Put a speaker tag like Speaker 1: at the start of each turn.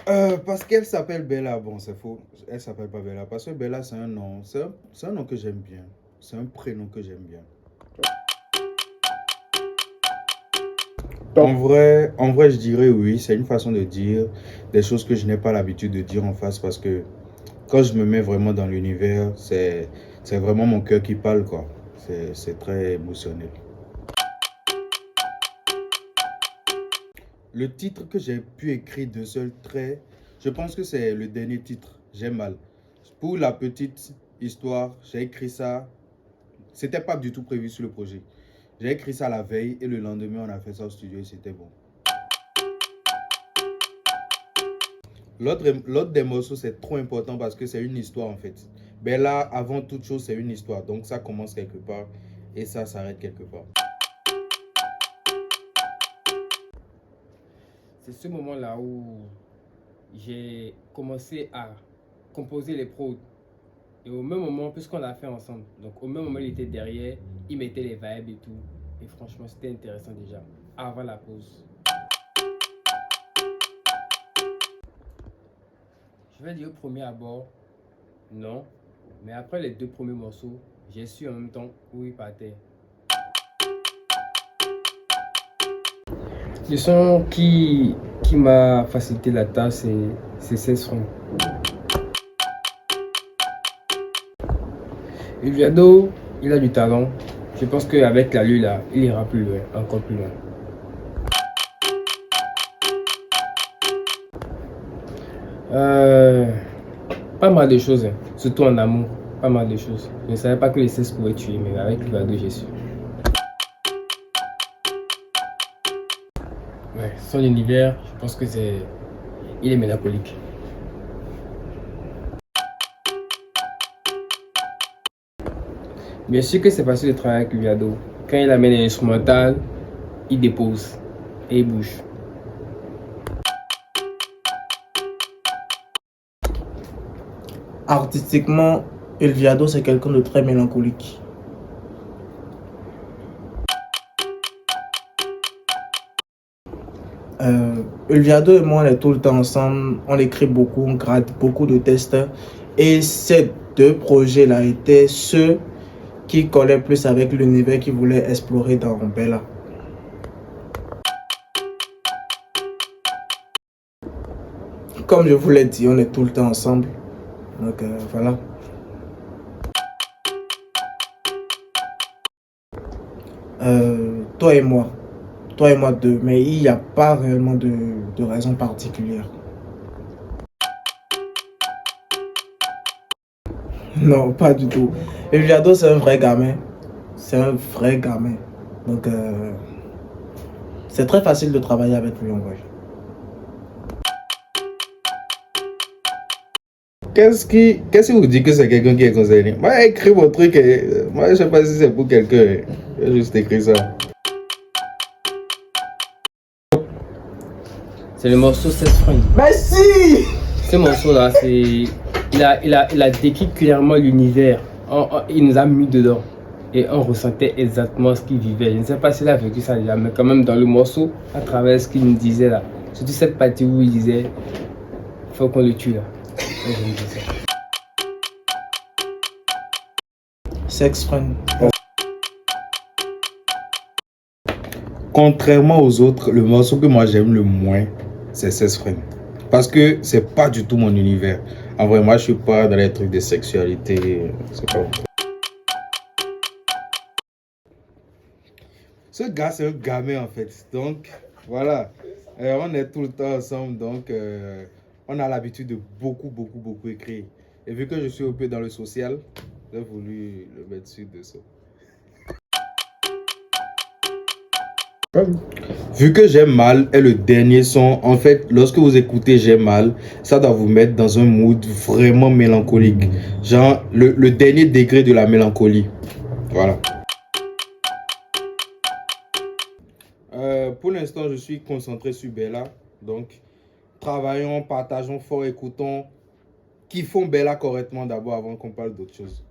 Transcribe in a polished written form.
Speaker 1: Parce qu'elle s'appelle Bella. Bon, c'est faux. Elle s'appelle pas Bella. Parce que Bella, c'est un nom. C'est un nom que j'aime bien. C'est un prénom que j'aime bien. En vrai, je dirais oui. C'est une façon de dire des choses que je n'ai pas l'habitude de dire en face parce que quand je me mets vraiment dans l'univers, c'est vraiment mon cœur qui parle, quoi. C'est très émotionnel. Le titre que j'ai pu écrire d'un seul trait, je pense que c'est le dernier titre, J'ai mal. Pour la petite histoire, j'ai écrit ça. C'était pas du tout prévu sur le projet. J'ai écrit ça la veille et le lendemain, on a fait ça au studio et c'était bon. L'autre des morceaux, c'est trop important parce que c'est une histoire en fait. Mais là, avant toute chose, c'est une histoire. Donc ça commence quelque part et ça s'arrête quelque part.
Speaker 2: C'est ce moment-là où j'ai commencé à composer les prods. Et au même moment, puisqu'on l'a fait ensemble, donc au même moment, il était derrière, il mettait les vibes et tout. Et franchement, c'était intéressant déjà, avant la pause. Je vais dire au premier abord, non. Mais après les deux premiers morceaux, j'ai su en même temps où il partait. Le son qui m'a facilité la tâche, c'est 16 francs. Ulviado, il a du talent. Je pense qu'avec la lui là, il ira plus loin, encore plus loin. Euh, Pas mal de choses, hein. Surtout en amour, pas mal de choses. Je ne savais pas que les 16 pouvaient tuer, mais avec Ulviado, j'ai su. Ouais, son univers, je pense que c'est. Il est mélancolique. Bien sûr que c'est facile de travailler avec Ulviado. Quand il amène l'instrumental, il dépose et il bouge.
Speaker 3: Artistiquement, Elviado, c'est quelqu'un de très mélancolique. Elviado et moi, on est tout le temps ensemble. On écrit beaucoup, on gratte beaucoup de textes. Et ces deux projets-là étaient ceux qui collaient plus avec l'univers qu'il voulait explorer dans Bella. Comme je vous l'ai dit, on est tout le temps ensemble. Donc voilà. Toi et moi. Toi et moi deux. Mais il n'y a pas réellement de raison particulière. Non, pas du tout. Eviado, c'est un vrai gamin. C'est un vrai gamin. Donc, c'est très facile de travailler avec lui en vrai.
Speaker 1: Qu'est-ce qui vous dit que c'est quelqu'un qui est concerné? Moi, j'ai écrit mon truc et moi, je sais pas si c'est pour quelqu'un. J'ai juste écrit ça.
Speaker 2: C'est le morceau 16 francs.
Speaker 3: Merci!
Speaker 2: Ce morceau-là, c'est. Il a décrit clairement l'univers. Il nous a mis dedans. Et on ressentait exactement ce qu'il vivait. Je ne sais pas s'il a vécu ça déjà, mais quand même dans le morceau, à travers ce qu'il nous disait là. Surtout cette partie où il disait faut qu'on le tue là. Et je me disais.
Speaker 3: Sex friend.
Speaker 1: Contrairement aux autres, le morceau que moi j'aime le moins, c'est 16 Friends. Parce que c'est pas du tout mon univers. En vrai, moi je suis pas dans les trucs de sexualité. C'est pas. Ce gars, c'est un gamin en fait. Donc, voilà. On est tout le temps ensemble. Donc, on a l'habitude de beaucoup écrire. Et vu que je suis un peu dans le social, j'ai voulu le mettre sur dessous. Vu que J'ai mal est le dernier son, en fait, lorsque vous écoutez J'ai mal, ça doit vous mettre dans un mood vraiment mélancolique. Genre, le dernier degré de la mélancolie. Voilà. Pour l'instant, je suis concentré sur Bella. Donc, travaillons, partageons fort, écoutons, kiffons Bella correctement d'abord avant qu'on parle d'autre chose.